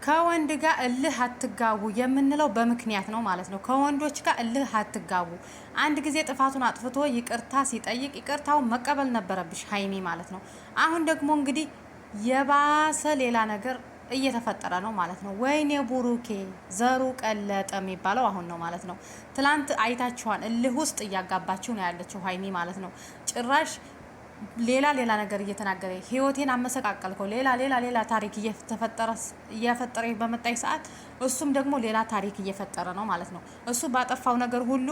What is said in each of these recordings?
ከወንድ ጋር እልህ አትጋቡ የምንለው በምክንያት ነው ማለት ነው። ከወንዶች ጋር እልህ አትጋቡ። አንድ ጊዜ ጥፋቱን አጥፍቶ ይቅርታ ሲጠይቅ ይቅርታውን መቀበል ነበረብሽ ሀይሚ ማለት ነው። አሁን ደግሞ እንግዲህ የባሰ ሌላ ነገር እየተፈጠረ ነው ማለት ነው። ወይኔ ቡሩኬ ዘሩ ቀለጠ የሚባለው አሁን ነው ማለት ነው። ትላንት አይታችኋል። እልህ ውስጥ እያጋባችሁ ነው ያለችው ሀይሚ ማለት ነው። ጭራሽ ሌላ ነገር እየተናገረ ህይወቴን አመሰቃቀልከው ሌላ ታሪክ እየፈጠረ በመጣይ ሰዓት እሱም ደግሞ ሌላ ታሪክ እየፈጠረ ነው ማለት ነው። እሱ ባጠፋው ነገር ሁሉ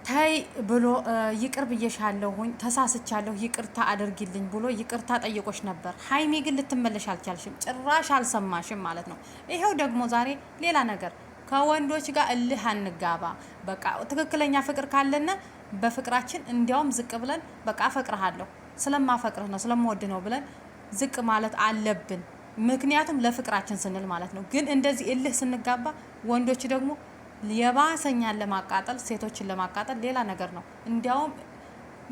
ታይ ብሎ ይቅር ብዬሻለሁኝ ተሳስቻለሁ ይቅርታ አድርጊልኝ ብሎ ይቅርታ ጠይቆሽ ነበር። ሀይሚ ግን ልትመለሽ አልቻልሽም፣ ጭራሽ አልሰማሽም ማለት ነው። ይሄው ደግሞ ዛሬ ሌላ ነገር ከወንዶች ጋር እልህ አንጋባ። በቃ ትክክለኛ ፍቅር ካለና በፍቅራችን እንዲያውም ዝቅ ብለን በቃ አፈቅርሃለሁ ስለማፈቅርህ ነው ስለምወድ ነው ብለን ዝቅ ማለት አለብን። ምክንያቱም ለፍቅራችን ስንል ማለት ነው። ግን እንደዚህ እልህ ስንጋባ ወንዶች ደግሞ የባሰኛን ለማቃጠል ሴቶችን ለማቃጠል ሌላ ነገር ነው። እንዲያውም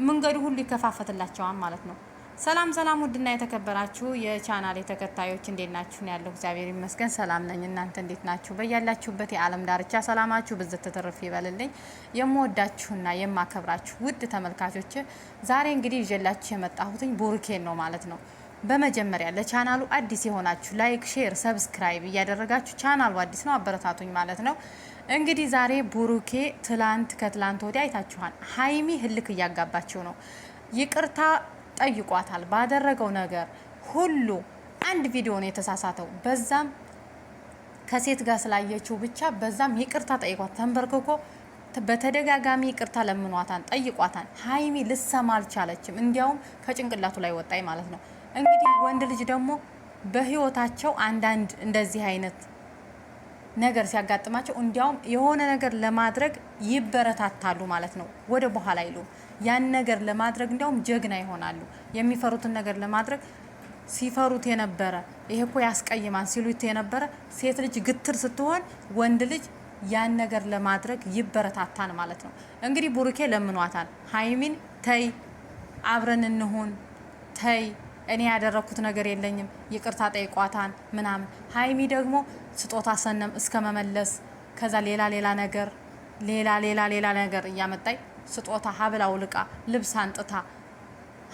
መንገዱ ሁሉ ይከፋፈትላቸዋል ማለት ነው። ሰላም ውድና የተከበራችሁ የቻናሌ ተከታዮች እንዴት ናችሁ? ነው ያለው። እግዚአብሔር ይመስገን ሰላም ነኝ። እናንተ እንዴት ናችሁ? በያላችሁበት የዓለም ዳርቻ ሰላማችሁ ብዝት ትርፍ ይበልልኝ። የምወዳችሁና የማከብራችሁ ውድ ተመልካቾች ዛሬ እንግዲህ ይዤላችሁ የመጣሁትኝ ቡሩኬን ነው ማለት ነው። በመጀመሪያ ለቻናሉ አዲስ የሆናችሁ ላይክ፣ ሼር፣ ሰብስክራይብ እያደረጋችሁ ቻናሉ አዲስ ነው አበረታቱኝ ማለት ነው። እንግዲህ ዛሬ ቡሩኬ ከትላንት ወዲያ አይታችኋል። ሀይሚ ህልክ እያጋባችው ነው። ይቅርታ ጠይቋታል ባደረገው ነገር ሁሉ። አንድ ቪዲዮ ነው የተሳሳተው፣ በዛም ከሴት ጋር ስላየችው ብቻ በዛም ይቅርታ ጠይቋት ተንበርክኮ በተደጋጋሚ ይቅርታ ለምኗታን ጠይቋታን። ሀይሚ ልሰማ አልቻለችም። እንዲያውም ከጭንቅላቱ ላይ ወጣይ ማለት ነው። እንግዲህ ወንድ ልጅ ደግሞ በህይወታቸው አንዳንድ እንደዚህ አይነት ነገር ሲያጋጥማቸው እንዲያውም የሆነ ነገር ለማድረግ ይበረታታሉ ማለት ነው። ወደ በኋላ አይሉ ያን ነገር ለማድረግ እንዲያውም ጀግና ይሆናሉ። የሚፈሩትን ነገር ለማድረግ ሲፈሩት የነበረ ይሄ እኮ ያስቀይማን ሲሉት የነበረ ሴት ልጅ ግትር ስትሆን ወንድ ልጅ ያን ነገር ለማድረግ ይበረታታን ማለት ነው። እንግዲህ ቡሩኬ ለምኗታል ሀይሚን ተይ አብረን እንሁን ተይ እኔ ያደረኩት ነገር የለኝም ይቅርታ ጠይቋታን ምናምን። ሀይሚ ደግሞ ስጦታ ሰነም እስከ መመለስ ከዛ ሌላ ነገር እያመጣይ ስጦታ ሀብል አውልቃ ልብስ አንጥታ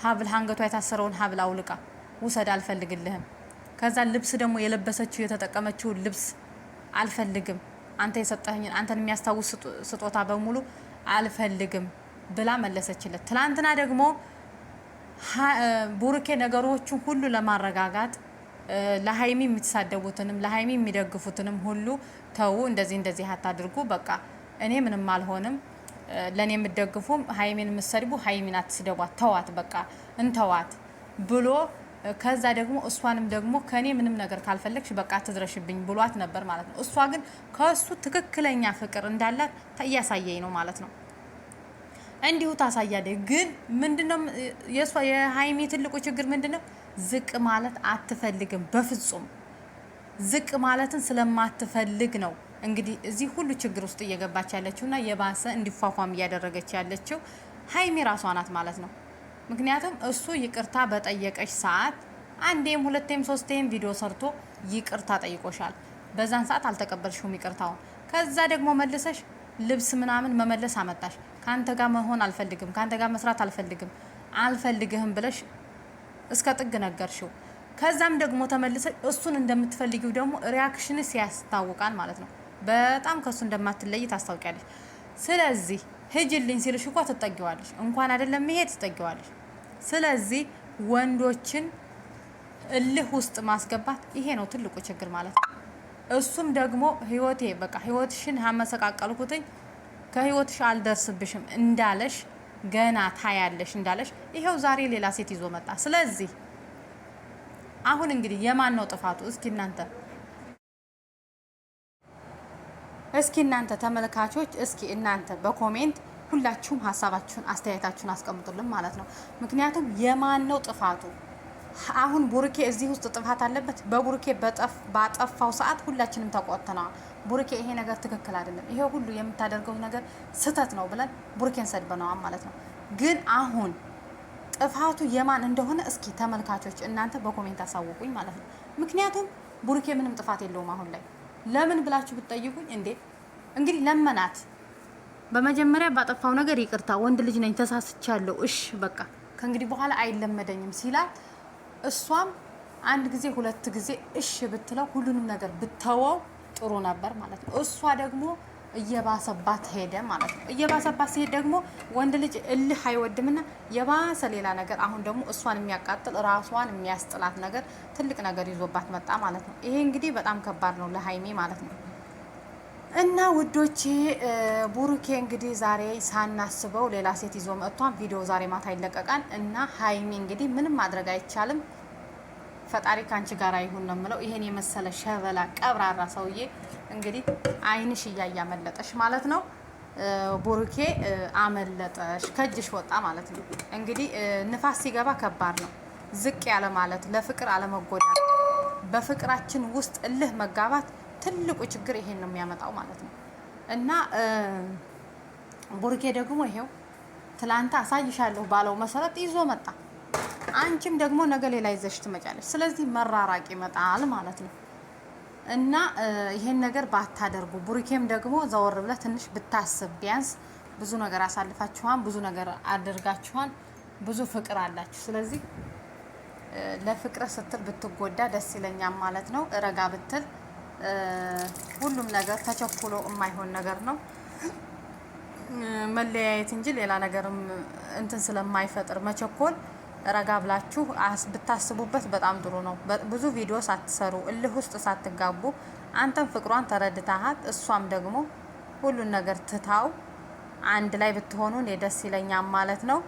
ሀብል አንገቷ የታሰረውን ሀብል አውልቃ ውሰድ አልፈልግልህም። ከዛ ልብስ ደግሞ የለበሰችው የተጠቀመችው ልብስ አልፈልግም፣ አንተ የሰጠኸኝን አንተን የሚያስታውስ ስጦታ በሙሉ አልፈልግም ብላ መለሰችለት። ትላንትና ደግሞ ቡሩኬ ነገሮችን ሁሉ ለማረጋጋት ለሀይሚ የምትሳደቡትንም ለሀይሚ የሚደግፉትንም ሁሉ ተው፣ እንደዚህ አታድርጉ፣ በቃ እኔ ምንም አልሆንም፣ ለኔ የምትደግፉም ሀይሚን የምትሰድቡ ሀይሚን አትስደቧት፣ ተዋት፣ በቃ እንተዋት ብሎ ከዛ ደግሞ እሷንም ደግሞ ከኔ ምንም ነገር ካልፈለግሽ በቃ ትድረሽብኝ ብሏት ነበር ማለት ነው። እሷ ግን ከሱ ትክክለኛ ፍቅር እንዳላት እያሳየኝ ነው ማለት ነው። እንዲሁ ታሳያለች። ግን ምንድነው የሀይሚ ትልቁ ችግር ምንድነው? ዝቅ ማለት አትፈልግም። በፍጹም ዝቅ ማለትን ስለማትፈልግ ነው እንግዲህ እዚህ ሁሉ ችግር ውስጥ እየገባች ያለችውና የባሰ እንዲፏፏም እያደረገች ያለችው ሀይሚ ራሷ ናት ማለት ነው። ምክንያቱም እሱ ይቅርታ በጠየቀች ሰዓት አንዴም ሁለቴም ሶስቴም ቪዲዮ ሰርቶ ይቅርታ ጠይቆሻል። በዛን ሰዓት አልተቀበልሽውም ይቅርታውን። ከዛ ደግሞ መልሰሽ ልብስ ምናምን መመለስ አመጣሽ። ካንተ ጋር መሆን አልፈልግም፣ ካንተ ጋር መስራት አልፈልግህም ብለሽ እስከ ጥግ ነገርሽው። ከዛም ደግሞ ተመልሰሽ እሱን እንደምትፈልጊው ደግሞ ሪያክሽንስ ያስታውቃል ማለት ነው። በጣም ከሱ እንደማትለይ ታስታውቂያለሽ። ስለዚህ ሂጂልኝ ሲልሽ እንኳን ትጠጊዋለሽ፣ እንኳን አይደለም መሄድ ትጠጊዋለሽ። ስለዚህ ወንዶችን እልህ ውስጥ ማስገባት ይሄ ነው ትልቁ ችግር ማለት ነው። እሱም ደግሞ ህይወቴ በቃ ህይወትሽን ያመሰቃቀልኩትኝ ከህይወትሽ አልደርስብሽም እንዳለሽ ገና ታያለሽ እንዳለሽ ይሄው ዛሬ ሌላ ሴት ይዞ መጣ። ስለዚህ አሁን እንግዲህ የማን ነው ጥፋቱ? እስኪ እናንተ ተመልካቾች እስኪ እናንተ በኮሜንት ሁላችሁም ሀሳባችሁን አስተያየታችሁን አስቀምጡልን ማለት ነው። ምክንያቱም የማን ነው ጥፋቱ? አሁን ቡሩኬ እዚህ ውስጥ ጥፋት አለበት። በቡሩኬ ባጠፋው ሰዓት ሁላችንም ተቆጥተናል። ቡሩኬ ይሄ ነገር ትክክል አይደለም፣ ይሄ ሁሉ የምታደርገው ነገር ስህተት ነው ብለን ቡሩኬን ሰድበነዋል ማለት ነው። ግን አሁን ጥፋቱ የማን እንደሆነ እስኪ ተመልካቾች እናንተ በኮሜንት አሳውቁኝ ማለት ነው። ምክንያቱም ቡሩኬ ምንም ጥፋት የለውም አሁን ላይ። ለምን ብላችሁ ብትጠይቁኝ እንዴ እንግዲህ ለመናት። በመጀመሪያ ባጠፋው ነገር ይቅርታ፣ ወንድ ልጅ ነኝ ተሳስቻለሁ፣ እሺ በቃ ከእንግዲህ በኋላ አይለመደኝም ሲላት፣ እሷም አንድ ጊዜ ሁለት ጊዜ እሺ ብትለው ሁሉንም ነገር ብተወው ጥሩ ነበር ማለት ነው። እሷ ደግሞ እየባሰባት ሄደ ማለት ነው። እየባሰባት ሲሄድ ደግሞ ወንድ ልጅ እልህ አይወድምና የባሰ ሌላ ነገር፣ አሁን ደግሞ እሷን የሚያቃጥል ራሷን የሚያስጥላት ነገር ትልቅ ነገር ይዞባት መጣ ማለት ነው። ይሄ እንግዲህ በጣም ከባድ ነው ለሀይሚ ማለት ነው። እና ውዶቼ ቡሩኬ እንግዲህ ዛሬ ሳናስበው ሌላ ሴት ይዞ መጥቷን ቪዲዮ ዛሬ ማታ ይለቀቃል። እና ሀይሚ እንግዲህ ምንም ማድረግ አይቻልም፣ ፈጣሪ ካንቺ ጋር ይሁን ነው የምለው። ይሄን የመሰለ ሸበላ ቀብራራ ሰውዬ እንግዲህ አይንሽ እያያመለጠሽ ማለት ነው። ቡሩኬ አመለጠሽ፣ ከእጅሽ ወጣ ማለት ነው። እንግዲህ ንፋስ ሲገባ ከባድ ነው። ዝቅ ያለ ማለት፣ ለፍቅር አለመጎዳት፣ በፍቅራችን ውስጥ እልህ መጋባት ትልቁ ችግር ይሄን ነው የሚያመጣው ማለት ነው። እና ቡሩኬ ደግሞ ይሄው ትላንት አሳይሻለሁ ባለው መሰረት ይዞ መጣ። አንቺም ደግሞ ነገ ሌላ ይዘሽ ትመጫለሽ። ስለዚህ መራራቅ ይመጣል ማለት ነው። እና ይሄን ነገር ባታደርጉ፣ ቡሩኬም ደግሞ ዘወር ብለህ ትንሽ ብታስብ፣ ቢያንስ ብዙ ነገር አሳልፋችኋን፣ ብዙ ነገር አድርጋችኋን፣ ብዙ ፍቅር አላችሁ። ስለዚህ ለፍቅር ስትል ብትጎዳ ደስ ይለኛል ማለት ነው። ረጋ ብትል ሁሉም ነገር ተቸኩሎ የማይሆን ነገር ነው መለያየት እንጂ ሌላ ነገርም እንትን ስለማይፈጥር መቸኮል፣ ረጋ ብላችሁ ብታስቡበት በጣም ጥሩ ነው። ብዙ ቪዲዮ ሳትሰሩ እልህ ውስጥ ሳትጋቡ አንተም ፍቅሯን ተረድታሃት እሷም ደግሞ ሁሉን ነገር ትታው አንድ ላይ ብትሆኑ እኔ ደስ ይለኛል ማለት ነው።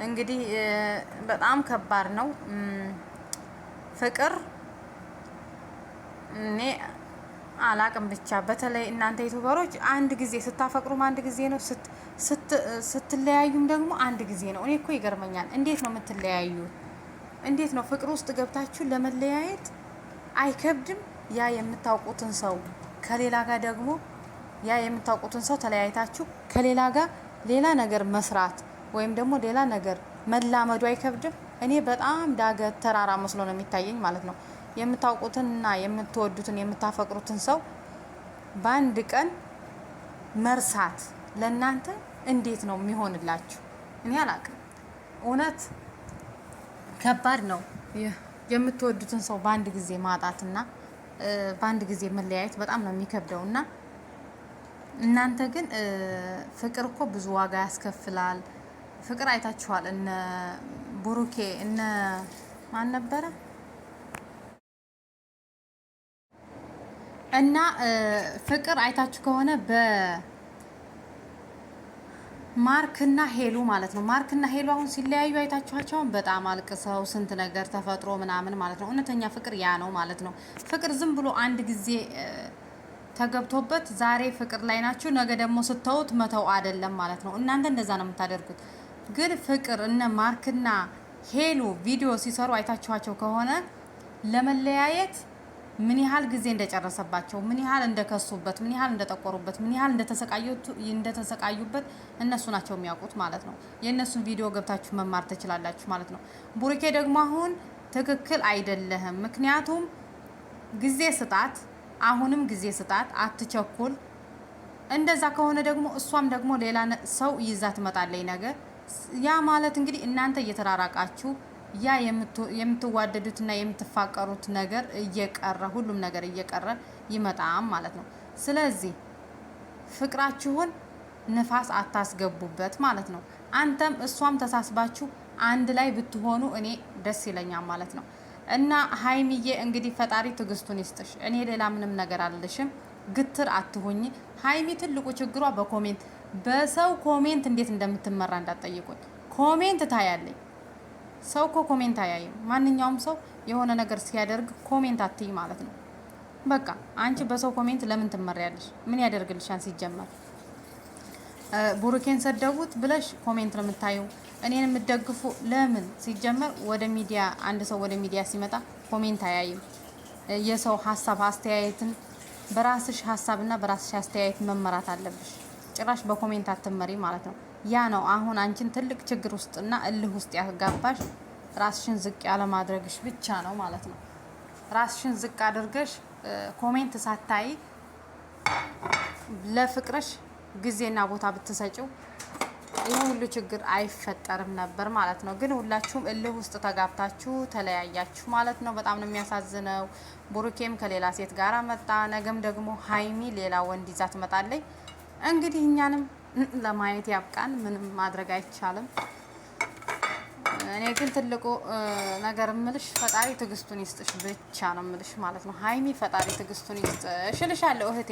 እንግዲህ በጣም ከባድ ነው ፍቅር። እኔ አላቅም ብቻ በተለይ እናንተ ዩቲዩበሮች አንድ ጊዜ ስታፈቅሩም አንድ ጊዜ ነው፣ ስትለያዩም ደግሞ አንድ ጊዜ ነው። እኔ እኮ ይገርመኛል። እንዴት ነው የምትለያዩ? እንዴት ነው ፍቅር ውስጥ ገብታችሁ ለመለያየት አይከብድም? ያ የምታውቁትን ሰው ከሌላ ጋር ደግሞ ያ የምታውቁትን ሰው ተለያይታችሁ ከሌላ ጋር ሌላ ነገር መስራት ወይም ደግሞ ሌላ ነገር መላመዱ አይከብድም? እኔ በጣም ዳገት ተራራ መስሎ ነው የሚታየኝ ማለት ነው። የምታውቁትንና የምትወዱትን የምታፈቅሩትን ሰው በአንድ ቀን መርሳት ለእናንተ እንዴት ነው የሚሆንላችሁ? እኔ አላቅም። እውነት ከባድ ነው። የምትወዱትን ሰው በአንድ ጊዜ ማጣትና በአንድ ጊዜ መለያየት በጣም ነው የሚከብደው። እና እናንተ ግን ፍቅር እኮ ብዙ ዋጋ ያስከፍላል። ፍቅር አይታችኋል። እነ ቡሩኬ እነ ማን ነበረ እና ፍቅር አይታችሁ ከሆነ በማርክና ሄሉ ማለት ነው። ማርክና ሄሉ አሁን ሲለያዩ አይታችኋቸውን በጣም አልቅሰው ስንት ነገር ተፈጥሮ ምናምን ማለት ነው። እውነተኛ ፍቅር ያ ነው ማለት ነው። ፍቅር ዝም ብሎ አንድ ጊዜ ተገብቶበት ዛሬ ፍቅር ላይ ናችሁ፣ ነገ ደግሞ ስተውት መተው አይደለም ማለት ነው። እናንተ እንደዛ ነው የምታደርጉት። ግን ፍቅር እነ ማርክና ሄሉ ቪዲዮ ሲሰሩ አይታችኋቸው ከሆነ ለመለያየት ምን ያህል ጊዜ እንደጨረሰባቸው፣ ምን ያህል እንደከሱበት፣ ምን ያህል እንደጠቆሩበት፣ ምን ያህል እንደተሰቃዩበት እነሱ ናቸው የሚያውቁት ማለት ነው። የእነሱን ቪዲዮ ገብታችሁ መማር ትችላላችሁ ማለት ነው። ቡሩኬ ደግሞ አሁን ትክክል አይደለህም። ምክንያቱም ጊዜ ስጣት፣ አሁንም ጊዜ ስጣት፣ አትቸኩል። እንደዛ ከሆነ ደግሞ እሷም ደግሞ ሌላ ሰው ይዛ ትመጣለች ነገር። ያ ማለት እንግዲህ እናንተ እየተራራቃችሁ ያ የምትዋደዱትና የምትፋቀሩት ነገር እየቀረ ሁሉም ነገር እየቀረ ይመጣም ማለት ነው። ስለዚህ ፍቅራችሁን ንፋስ አታስገቡበት ማለት ነው። አንተም እሷም ተሳስባችሁ አንድ ላይ ብትሆኑ እኔ ደስ ይለኛል ማለት ነው። እና ሀይሚዬ እንግዲህ ፈጣሪ ትዕግስቱን ይስጥሽ። እኔ ሌላ ምንም ነገር አልልሽም። ግትር አትሁኝ ሀይሚ። ትልቁ ችግሯ በኮሜንት በሰው ኮሜንት እንዴት እንደምትመራ እንዳትጠይቁኝ። ኮሜንት ታያለኝ። ሰው እኮ ኮሜንት አያይም። ማንኛውም ሰው የሆነ ነገር ሲያደርግ ኮሜንት አትይ ማለት ነው። በቃ አንቺ በሰው ኮሜንት ለምን ትመሪያለሽ? ምን ያደርግልሻል? ሲጀመር ቡሩኬን ሰደቡት ብለሽ ኮሜንት ነው የምታዩ። እኔን የምትደግፉ ለምን? ሲጀመር ወደ ሚዲያ አንድ ሰው ወደ ሚዲያ ሲመጣ ኮሜንት አያይም። የሰው ሀሳብ አስተያየትን በራስሽ ሀሳብና በራስሽ አስተያየት መመራት አለብሽ። ጭራሽ በኮሜንት አትመሪ ማለት ነው። ያ ነው አሁን አንቺን ትልቅ ችግር ውስጥና እልህ ውስጥ ያጋባሽ። ራስሽን ዝቅ ያለ ማድረግሽ ብቻ ነው ማለት ነው። ራስሽን ዝቅ አድርገሽ ኮሜንት ሳታይ ለፍቅርሽ ጊዜና ቦታ ብትሰጪው ይህ ሁሉ ችግር አይፈጠርም ነበር ማለት ነው። ግን ሁላችሁም እልህ ውስጥ ተጋብታችሁ ተለያያችሁ ማለት ነው። በጣም ነው የሚያሳዝነው። ቡሩኬም ከሌላ ሴት ጋር መጣ። ነገም ደግሞ ሀይሚ ሌላ ወንድ ይዛ ትመጣለች። እንግዲህ እኛንም ለማየት ያብቃን። ምንም ማድረግ አይቻልም። እኔ ግን ትልቁ ነገር እምልሽ ፈጣሪ ትዕግስቱን ይስጥሽ ብቻ ነው እምልሽ ማለት ነው። ሀይሚ ፈጣሪ ትዕግስቱን ይስጥሽ እልሻለሁ እህቴ።